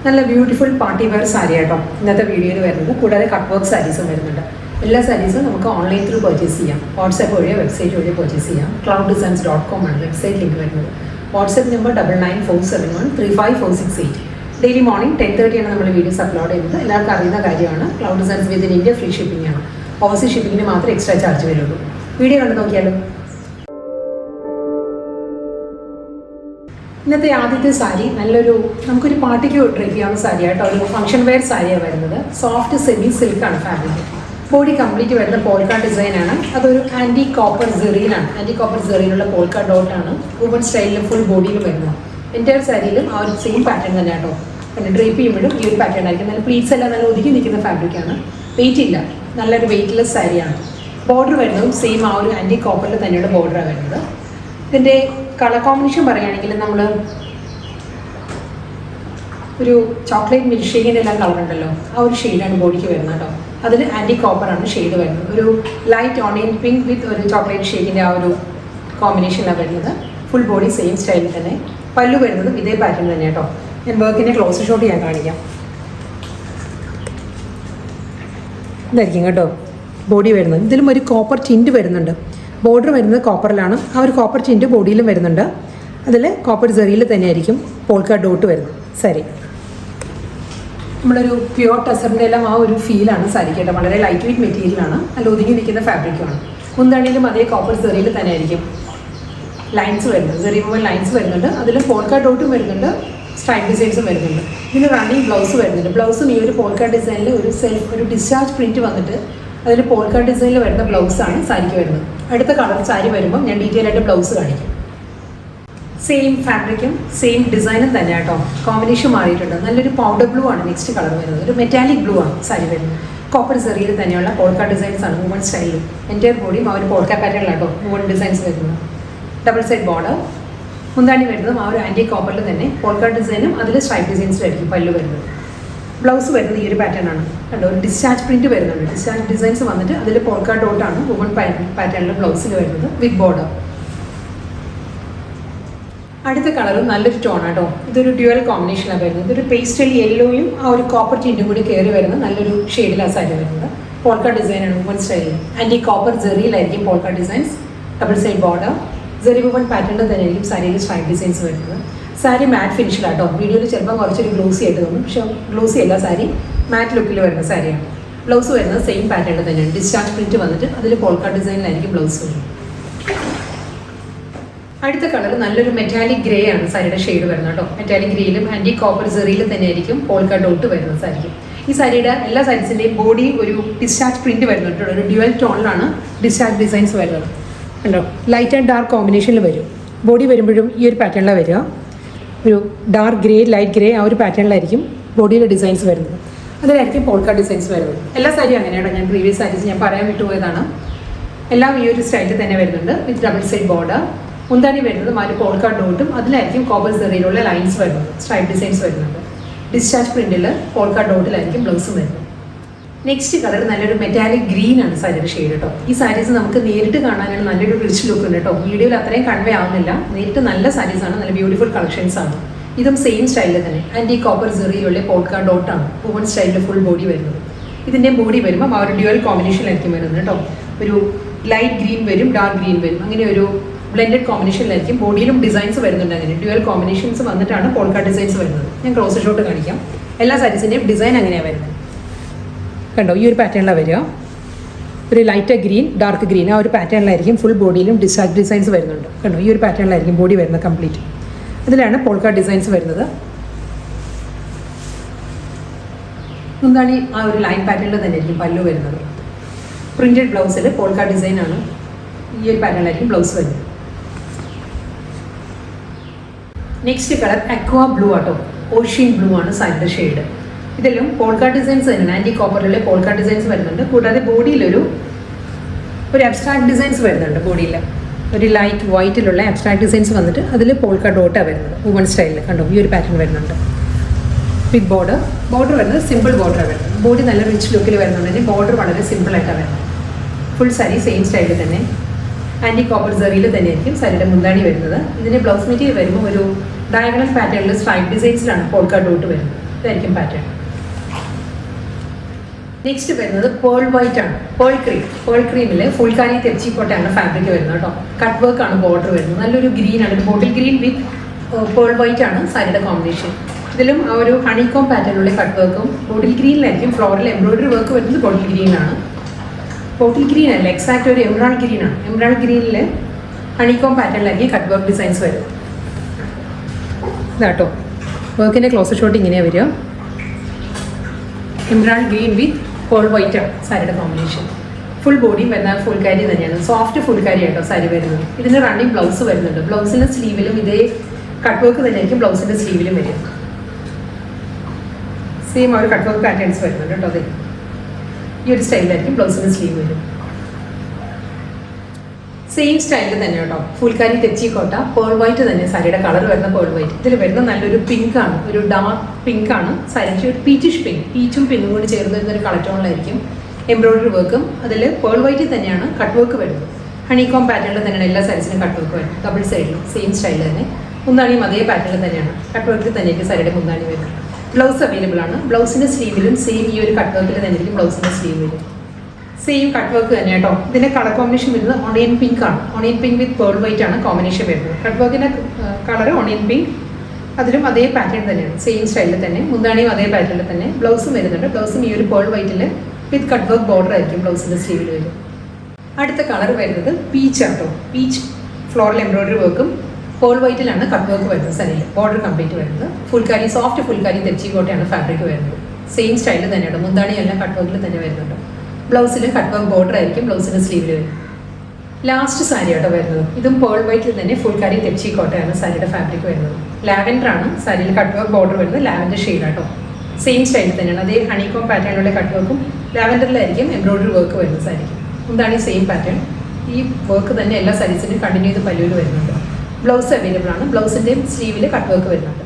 നല്ല beautiful party wear sari കേട്ടോ ഇന്നത്തെ വീഡിയോയിൽ വരുന്നത്. കൂടാതെ കട്ട് വർക്ക് സാരീസും വരുന്നുണ്ട്. എല്ലാ സാരീസും നമുക്ക് ഓൺലൈൻ ത്രൂ പർച്ചേസ് ചെയ്യാം. വാട്സാപ്പ് വഴിയോ വെബ്സൈറ്റ് വഴിയോ പർച്ചേസ് ചെയ്യാം. clouddesigns.com ആണ് വെബ്സൈറ്റ് ലിങ്ക് വരുന്നത്. WhatsApp number 9947135468. ഡെയിലി മോർണിംഗ് 10:30 ആണ് നമ്മൾ വീഡിയോസ് അപ്ലോഡ് ചെയ്യുന്നത്. എല്ലാവർക്കും അറിയുന്ന കാര്യമാണ്. Cloud designs within India free shipping ആണ്. ഓവർസീസ് ഷിപ്പിങ്ങിന് മാത്രമേ എക്സ്ട്രാ ചാർജ് വരുള്ളൂ. വീഡിയോ കണ്ടു നോക്കിയാലോ. ഇന്നത്തെ ആദ്യത്തെ സാരി നല്ലൊരു നമുക്കൊരു പാർട്ടിക്ക് ഡ്രൈവ് ചെയ്യാവുന്ന സാരിയായിട്ട് ഒരു ഫംഗ്ഷൻ വെയർ സാരിയാണ് വരുന്നത്. സോഫ്റ്റ് സെമി സിൽക്കാണ് ഫാബ്രിക്. ബോഡി കംപ്ലീറ്റ് വരുന്ന പോൾക്കാ ഡിസൈനാണ്. അതൊരു ആൻറ്റി കോപ്പർ സെറിയിലാണ്. ആൻറ്റി കോപ്പർ സെറിയിലുള്ള പോൾക്കാ ഡോട്ടാണ് വുമൺ സ്റ്റൈലിലും ഫുൾ ബോഡിയിലും വരുന്നത്. എൻ്റയർ സാരിയിലും ആ ഒരു സെയിം പാറ്റേൺ തന്നെ കേട്ടോ. പിന്നെ ഡ്രൈപ്പ് ചെയ്യുമ്പോഴും ഈ ഒരു പാറ്റേൺ ആയിരിക്കും. നല്ല പ്ലീറ്റ്സ് എല്ലാം നല്ല ഒതുക്കി നിൽക്കുന്ന ഫാബ്രിക്കാണ്. വെയിറ്റ് ഇല്ല, നല്ലൊരു വെയിറ്റ്ലെസ് സാരിയാണ്. ബോർഡർ വരുന്നതും സെയിം ആ ഒരു ആൻറ്റി കോപ്പറിൽ തന്നെയുള്ള ബോർഡറാണ് വരുന്നത്. ഇതിൻ്റെ കളർ കോമ്പിനേഷൻ പറയുകയാണെങ്കിൽ നമ്മൾ ഒരു ചോക്ലേറ്റ് മിൽക്ക് ഷേക്കിൻ്റെ എല്ലാം കളർ ഉണ്ടല്ലോ, ആ ഒരു ഷെയ്ഡാണ് ബോഡിക്ക് വരുന്നത് കേട്ടോ. അതിൽ ആൻറ്റി കോപ്പറാണ് ഷെയ്ഡ് വരുന്നത്. ഒരു ലൈറ്റ് ഓണിയൻ പിങ്ക് വിത്ത് ഒരു ചോക്ലേറ്റ് ഷേക്കിൻ്റെ ആ ഒരു കോമ്പിനേഷനാണ് വരുന്നത്. ഫുൾ ബോഡി സെയിം സ്റ്റൈലിൽ തന്നെ. പല്ലു വരുന്നത് ഇതേ പാറ്റേൺ തന്നെ കേട്ടോ. ഞാൻ വർക്കിൻ്റെ ക്ലോസ് ഷോട്ട് ഞാൻ കാണിക്കാം. ഇതായിരിക്കും കേട്ടോ ബോഡി വരുന്നത്. ഇതിലും ഒരു കോപ്പർ ടിൻറ്റ് വരുന്നുണ്ട്. ബോർഡർ വരുന്നത് കോപ്പറിലാണ്. ആ ഒരു കോപ്പർ ടിൻറ്റ് ബോഡിയിലും വരുന്നുണ്ട്. അതിൽ കോപ്പർ സെറിയിൽ തന്നെ ആയിരിക്കും പോൾക്കാ ഡോട്ട് വരുന്നത്. സാരി നമ്മളൊരു പ്യുവർ ടസറിൻ്റെ എല്ലാം ആ ഒരു ഫീലാണ് സാരി കേട്ടോ. വളരെ ലൈറ്റ് വെയിറ്റ് മെറ്റീരിയലാണ്. നല്ല ഒതുങ്ങി നിൽക്കുന്ന ഫാബ്രിക്കുമാണ്. മുന്താണിയിലും അതേ കോപ്പർ സെറിയിൽ തന്നെ ആയിരിക്കും ലൈൻസ് വരുന്നത്. സെറി വുമൺ ലൈൻസ് വരുന്നുണ്ട്. അതിൽ പോൾക്കാ ഡോട്ടും വരുന്നുണ്ട്, സ്ട്രൈപ്പ് ഡിസൈൻസും വരുന്നുണ്ട്. ഇതിന് റണ്ണിങ് ബ്ലൗസ് വരുന്നുണ്ട്. ബ്ലൗസും ഈ ഒരു പോൾക്കാ ഡിസൈനിൽ ഒരു ഡിസ്ചാർജ് പ്രിൻറ്റ് വന്നിട്ട് അതിൽ പോൾക്കാ ഡിസൈനിൽ വരുന്ന ബ്ലൗസാണ് സാരിക്ക് വരുന്നത്. അടുത്ത കളർ സാരി വരുമ്പം ഞാൻ ഡീറ്റെയിൽ ആയിട്ട് ബ്ലൗസ് കാണിക്കും. സെയിം ഫാബ്രിക്കും സെയിം ഡിസൈനും തന്നെ കേട്ടോ. കോമ്പിനേഷൻ മാറിയിട്ടുണ്ട്. നല്ലൊരു പൗഡർ ബ്ലൂ ആണ് നെക്സ്റ്റ് കളർ വരുന്നത്. ഒരു മെറ്റാലിക് ബ്ലൂ ആണ് സാരി വരുന്നത്. കോപ്പർ സെറിയിൽ തന്നെയുള്ള പോൾക്കാ ഡിസൈൻസ് ആണ് വുമൺ സ്റ്റൈലിൽ. എൻ്റയർ ബോഡിയും ആ ഒരു പോൾക്കാ പാറ്റേണിലാട്ടോ വുമൺ ഡിസൈൻസ് വരുന്നത്. Double side border. മുന്താണി വരുന്നതും ആ ഒരു ആൻറ്റി കോപ്പറിൽ തന്നെ പോൾക്കാ ഡിസൈനും അതിൽ സ്ട്രൈപ്പ് ഡിസൈൻസിലായിരിക്കും പല്ലു വരുന്നത്. ബ്ലൗസ് വരുന്നത് ഈ ഒരു പാറ്റേൺ ആണ് കണ്ടോ. ഒരു ഡിസ്ചാർജ് പ്രിൻറ്റ് വരുന്നുണ്ട്. ഡിസ്ചാർജ് ഡിസൈൻസ് വന്നിട്ട് അതിൽ പോൾക്കാ ഡോട്ടാണ് വുമൺ പാറ്റേണിൽ ബ്ലൗസിൽ വരുന്നത് വിത്ത് ബോർഡർ. അടുത്ത കളറും നല്ലൊരു ടോൺ ആട്ടോ. ഇതൊരു ഡ്യുവൽ കോമ്പിനേഷനാണ് വരുന്നത്. ഇതൊരു പേസ്റ്റൽ യെല്ലോയും ആ ഒരു കോപ്പർ ടിൻറ്റും കൂടി കയറി വരുന്ന നല്ലൊരു ഷെയ്ഡിലാണ് സാരി വരുന്നത്. പോൾക്കാ ഡിസൈനാണ് വുമൺ സ്റ്റൈലിൽ. ആൻറ്റി കോപ്പർ ജെറിയിലായിരിക്കും polka designs. Double side border. Zari woven പാറ്റേണിൽ തന്നെ ആയിരിക്കും സാരിയിൽ സ്ട്രൈപ്പ് ഡിസൈൻസ് വരുന്നത്. സാരി മാറ്റ് ഫിനിഷിലാട്ടോ. വീഡിയോയിൽ ചിലപ്പോൾ കുറച്ചൊരു ഗ്ലോസി ആയിട്ട് തോന്നും, പക്ഷേ ഗ്ലോസി അല്ല, സാരി മാറ്റ് ലുക്കിൽ വരുന്ന സാരിയാണ്. ബ്ലൗസ് വരുന്നത് സെയിം പാറ്റേണിൽ തന്നെയാണ്. ഡിസ്ചാർജ് പ്രിൻറ്റ് വന്നിട്ട് അതിൽ പോൾക്കാ ഡിസൈനിലായിരിക്കും ബ്ലൗസ് വരുന്നത്. അടുത്ത കളർ നല്ലൊരു മെറ്റാലിക് ഗ്രേ ആണ് സാരിയുടെ ഷെയ്ഡ് വരുന്നത് കേട്ടോ. മെറ്റാലിക് ഗ്രേയിലും ആൻറ്റി കോപ്പർ സെറിയിൽ തന്നെ ആയിരിക്കും പോൾക്കാ ഡോട്ട് വരുന്നത് സാരിക്കും. ഈ സാരിയുടെ എല്ലാ സാരീസിൻ്റെയും ബോഡി ഒരു ഡിസ്ചാർജ് പ്രിൻറ്റ് വരുന്നുണ്ട്. ഒരു ഡ്യുവൽ ടോണിലാണ് ഡിസ്ചാർജ് ഡിസൈൻസ് വരുന്നത് കണ്ടോ. ലൈറ്റ് ആൻഡ് ഡാർക്ക് കോമ്പിനേഷനിൽ വരും. ബോഡി വരുമ്പോഴും ഈ ഒരു പാറ്റേണിലാണ് വരിക. ഒരു ഡാർക്ക് ഗ്രേ, ലൈറ്റ് ഗ്രേ ആ ഒരു പാറ്റേണിലായിരിക്കും ബോഡിയുടെ ഡിസൈൻസ് വരുന്നത്. അതിലായിരിക്കും പോൾക്കാ ഡിസൈൻസ് വരുന്നത്. എല്ലാ സാരിയും അങ്ങനെയാണ്. ഞാൻ പ്രീവിയസ് സാരീസ് ഞാൻ പറയാൻ വിട്ടുപോയതാണ്. എല്ലാം ഈ ഒരു സ്റ്റൈലിൽ തന്നെ വരുന്നുണ്ട് വിത്ത് ഡബിൾ സൈഡ് ബോർഡർ. മുന്താണി വരുന്നത് ആ ഒരു പോൾക്കാ ഡോട്ടും അതിലായിരിക്കും കോപ്പർ സെറിയിലുള്ള ലൈൻസ് വരുന്നത്, സ്ട്രൈപ്പ് ഡിസൈൻസ് വരുന്നുണ്ട്. ഡിസ്ചാർജ് പ്രിൻറ്റിൽ പോൾക്കാ ഡോട്ടിലായിരിക്കും ബ്ലൗസും വരുന്നത്. നെക്സ്റ്റ് കളർ നല്ലൊരു മെറ്റാലിക് ഗ്രീൻ ആണ് സാരിയുടെ ഷെയ്ഡ് കേട്ടോ. ഈ സാരീസ് നമുക്ക് നേരിട്ട് കാണാനാണ് നല്ലൊരു റിച്ച് ലുക്ക് ഉണ്ട് കേട്ടോ. വീഡിയോയിൽ അത്രയും കൺവേ ആവുന്നില്ല. നേരിട്ട് നല്ല സാരീസാണ്, നല്ല ബ്യൂട്ടിഫുൾ കളക്ഷൻസ് ആണ്. ഇതും സെയിം സ്റ്റൈലിൽ തന്നെ ആൻറ്റി കോപ്പർ സെറിയിലുള്ള പോൾക്കാ ഡോട്ടാണ് വുമൺ സ്റ്റൈലിൽ ഫുൾ ബോഡി വരുന്നത്. ഇതിൻ്റെ ബോഡി വരുമ്പോൾ ആ ഒരു ഡ്യുവൽ കോമ്പിനേഷനിലായിരിക്കും വരുന്നത് കേട്ടോ. ഒരു ലൈറ്റ് ഗ്രീൻ വരും, ഡാർക്ക് ഗ്രീൻ വരും. അങ്ങനെ ഒരു ബ്ലെൻഡഡ് കോമ്പിനേഷനിലായിരിക്കും. ബോഡിയിലും ഡിസൈൻസ് വരുന്നുണ്ട്. അങ്ങനെ ഡ്യുവൽ കോമ്പിനേഷൻസ് വന്നിട്ടാണ് പോൾക്കാ ഡിസൈൻസ് വരുന്നത്. ഞാൻ ക്ലോസ് ഷോട്ട് കാണിക്കാം. എല്ലാ സാരീസിൻ്റെയും ഡിസൈൻ അങ്ങനെയാണ് വരുന്നത് കണ്ടോ. ഈ ഒരു പാറ്റേണിലാണ് വരിക. ഒരു ലൈറ്റ് ഗ്രീൻ, ഡാർക്ക് ഗ്രീൻ ആ ഒരു പാറ്റേണിലായിരിക്കും ഫുൾ ബോഡിയിലും ഡിസ്ചാർജ് ഡിസൈൻസ് വരുന്നുണ്ട് കണ്ടോ. ഈ ഒരു പാറ്റേണിലായിരിക്കും ബോഡി വരുന്നത് കംപ്ലീറ്റ്. അതിലാണ് പോൾക്കാ ഡിസൈൻസ് വരുന്നത്. മുന്താണി ആ ഒരു ലൈൻ പാറ്റേണിൽ തന്നെ ആയിരിക്കും പല്ലു വരുന്നത്. പ്രിൻറ്റഡ് ബ്ലൗസിൽ പോൾക്കാ ഡിസൈനാണ്. ഈ ഒരു പാറ്റേണിലായിരിക്കും ബ്ലൗസ് വരുന്നത്. നെക്സ്റ്റ് കളർ അക്വാ ബ്ലൂ ആട്ടോ. ഓഷ്യൻ ബ്ലൂ ആണ് സാരിയുടെ ഷെയ്ഡ്. ഇതിലും പോൾക്കാ ഡിസൈൻസ് തന്നെയാണ്. ആൻറ്റി കോപ്പറിലെ പോൾക്കാ ഡിസൈൻസ് വരുന്നുണ്ട്. കൂടാതെ ബോഡിയിലൊരു അബ്സ്ട്രാക്ട് ഡിസൈൻസ് വരുന്നുണ്ട്. ബോഡിയിൽ ഒരു ലൈറ്റ് വൈറ്റിലുള്ള അബ്സ്ട്രാക്ട് ഡിസൈൻസ് വന്നിട്ട് അതിൽ പോൾക്കാ ഡോട്ടാണ് വരുന്നത് വുമൺ സ്റ്റൈലിൽ കണ്ടോ. ഈ ഒരു പാറ്റേൺ വരുന്നുണ്ട് വിത്ത് ബോർഡർ. ബോർഡർ വരുന്നത് സിമ്പിൾ ബോർഡറാണ് വരുന്നത്. ബോഡി നല്ല റിച്ച് ലുക്കിൽ വരുന്നുണ്ടെങ്കിൽ ബോർഡർ വളരെ സിമ്പിളായിട്ടാണ് വരുന്നത്. ഫുൾ സാരി സെയിം സ്റ്റൈലിൽ തന്നെ ആൻറ്റി കോപ്പർ സെറിയിൽ തന്നെയായിരിക്കും സാരിയുടെ മുന്താണി വരുന്നത്. ഇതിൻ്റെ ബ്ലൗസ് മെറ്റീരിയൽ വരുമ്പോൾ ഒരു ഡയഗണൽ പാറ്റേണിൽ സ്ട്രൈപ്പ് ഡിസൈൻസിലാണ് പോൾക്കാ ഡോട്ട് വരുന്നത്. ഇതായിരിക്കും പാറ്റേൺ. നെക്സ്റ്റ് വരുന്നത് പേൾ വൈറ്റ് ആണ്, പേൾ ക്രീമിൽ ഫുൾക്കാരി തെച്ചിക്കോട്ടയാണ് ഫാബ്രിക് വരുന്നത് കേട്ടോ. കട്ട് വർക്ക് ആണ് ബോർഡർ വരുന്നത്. നല്ലൊരു ഗ്രീൻ ആണ്, bottle green with pearl white ആണ് സാരിയുടെ കോമ്പിനേഷൻ. ഇതിലും ആ ഒരു ഹണികോം പാറ്റേണിലുള്ള കട്ട് വർക്കും ബോട്ടിൽ ഗ്രീനിലായിരിക്കും. ഫ്ലോറിൽ എംബ്രോയിഡറി വർക്ക് വരുന്നത് ബോട്ടിൽ ഗ്രീനാണ്. ബോട്ടിൽ ഗ്രീൻ അല്ല, എക്സാക്റ്റ് ഒരു എംബ്രാൾഡ് ഗ്രീൻ ആണ്. എംബ്രാൾഡ് ഗ്രീനിൽ ഹണികോം പാറ്റേണിലായിരിക്കും കട്ട് വർക്ക് ഡിസൈൻസ് വരും. ഇതാട്ടോ വർക്കിൻ്റെ ക്ലോസർ ഷോട്ട് ഇങ്ങനെയാണ് വരിക. Emerald green with pearl white ആണ് സാരിയുടെ കോമ്പിനേഷൻ. ഫുൾ ബോഡിയും വരുന്ന ഫുൾക്കാരി തന്നെയാണ്, സോഫ്റ്റ് ഫുൾക്കാരി ആയിട്ടോ സാരി വരുന്നത്. ഇതിന് റണ്ണിങ് ബ്ലൗസ് വരുന്നുണ്ട്. ബ്ലൗസിൻ്റെ സ്ലീവിലും ഇതേ കട്ട് വർക്ക് തന്നെയായിരിക്കും ബ്ലൗസിൻ്റെ സ്ലീവിലും വരിക. സെയിം ആ ഒരു കട്ട് വർക്ക് പാറ്റേൺസ് വരുന്നുണ്ട് കേട്ടോ. അതെ ഈ ഒരു സ്റ്റൈലായിരിക്കും ബ്ലൗസിൻ്റെ സ്ലീവ് വരും. സെയിം സ്റ്റൈലിൽ തന്നെ കേട്ടോ. ഫുൾക്കാരി തെച്ചിക്കോട്ട പേൾ വൈറ്റ് തന്നെ സാരിയുടെ കളർ വരുന്ന പേൾ വൈറ്റ്. ഇതിൽ വരുന്ന നല്ലൊരു പിങ്ക് ആണ്, ഒരു ഡാർക്ക് പിങ്ക് ആണ് സാരിക്ക്. ഒരു പീച്ചിഷ് പിങ്ക്, പീച്ചും പിങ്കും കൂടി ചേർന്ന് വരുന്നൊരു കളർ ടോണിലായിരിക്കും എംബ്രോയിഡറി വർക്കും. അതിൽ പേൾ വൈറ്റിൽ തന്നെയാണ് കട്ട് വർക്ക് വരുന്നത്. ഹണികോം പാറ്റേണിൽ തന്നെയാണ് എല്ലാ സാരീസിനും കട്ട് വർക്ക് വരുന്നത്. ഡബിൾ സൈഡിലും സെയിം സ്റ്റൈലിൽ തന്നെ. മുന്താണിയും അതേ പാറ്റേണിൽ തന്നെയാണ്. കട്ട് വർക്കിൽ തന്നെയായിരിക്കും സാരിയുടെ മുന്താണി വരുന്നത്. ബ്ലൗസ് അവൈലബിൾ ആണ്. ബ്ലൗസിൻ്റെ സ്ലീവിലും സെയിം ഈ ഒരു കട്ട് വർക്കിൽ തന്നെയായിരിക്കും ബ്ലൗസിൻ്റെ സ്ലീവ് വരും. സെയിം കട്ട് വർക്ക് തന്നെ കേട്ടോ. ഇതിൻ്റെ കളർ കോമ്പിനേഷൻ വരുന്നത് ഓണിയൻ പിങ്ക് ആണ്. ഓണിയൻ പിങ്ക് വിത്ത് പേൾ വൈറ്റ് ആണ് കോമ്പിനേഷൻ വരുന്നത്. കട്ട് വർക്കിൻ്റെ കളർ ഓണിയൻ പിങ്ക്, അതിലും അതേ പാറ്റേൺ തന്നെയാണ്, സെയിം സ്റ്റൈലിൽ തന്നെ. മുന്താണിയും അതേ പാറ്റേണിൽ തന്നെ. ബ്ലൗസും വരുന്നുണ്ട്. ബ്ലൗസും ഈ ഒരു പേൾ വൈറ്റിൽ വിത്ത് കട്ട് വർക്ക് ബോർഡർ ആയിരിക്കും ബ്ലൗസിൻ്റെ സ്ലീവിൽ വരും. അടുത്ത കളർ വരുന്നത് പീച്ച് ആട്ടോ. പീച്ച് ഫ്ലോറൽ എംബ്രോയിഡറി വർക്കും പേൾ വൈറ്റിലാണ് കട്ട് വർക്ക് വരുന്നത് സാരിയിൽ. ബോർഡർ കംപ്ലീറ്റ് വരുന്നത് ഫുൾക്കാരി, സോഫ്റ്റ് ഫുൾക്കാരി തെച്ചിക്കോട്ടയാണ് ഫാബ്രിക് വരുന്നത്. സെയിം സ്റ്റൈലിൽ തന്നെയാണ്. മുന്താണി എല്ലാം കട്ട് വർക്കിൽ തന്നെ വരുന്നുണ്ട്. ബ്ലൗസിൽ കട്ട് വർക്ക് ബോർഡർ ആയിരിക്കും ബ്ലൗസിൻ്റെ സ്ലീവിൽ വരും. ലാസ്റ്റ് സാരി ആട്ടോ വരുന്നത്. ഇതും പേൾ വൈറ്റിൽ തന്നെ ഫുൾക്കാരി തെച്ചിക്കോട്ടയാണ് സാരിയുടെ ഫാബ്രിക് വരുന്നത്. ലാവൻഡർ ആണ് സാരിയിൽ കട്ട് വർക്ക് ബോർഡർ വരുന്നത്. ലാവൻഡർ ഷെയ്ഡ് ആട്ടോ. സെയിം സ്റ്റൈലിൽ തന്നെയാണ്. അതേ ഹണികോം പാറ്റേണിലുള്ള കട്ട് വർക്കും ലാവൻഡറിലായിരിക്കും എംബ്രോയിഡറി വർക്ക് വരുന്നത് സാരിക്ക്. എന്താണ് സെയിം പാറ്റേൺ. ഈ വർക്ക് തന്നെ എല്ലാ സാരീസിനും കണ്ടിന്യൂ ചെയ്ത് പല്ലുവിൽ വരുന്നുണ്ട്. ബ്ലൗസ് അവൈലബിൾ ആണ്. ബ്ലൗസിൻ്റെയും സ്ലീവിൽ കട്ട് വർക്ക് വരുന്നുണ്ട്.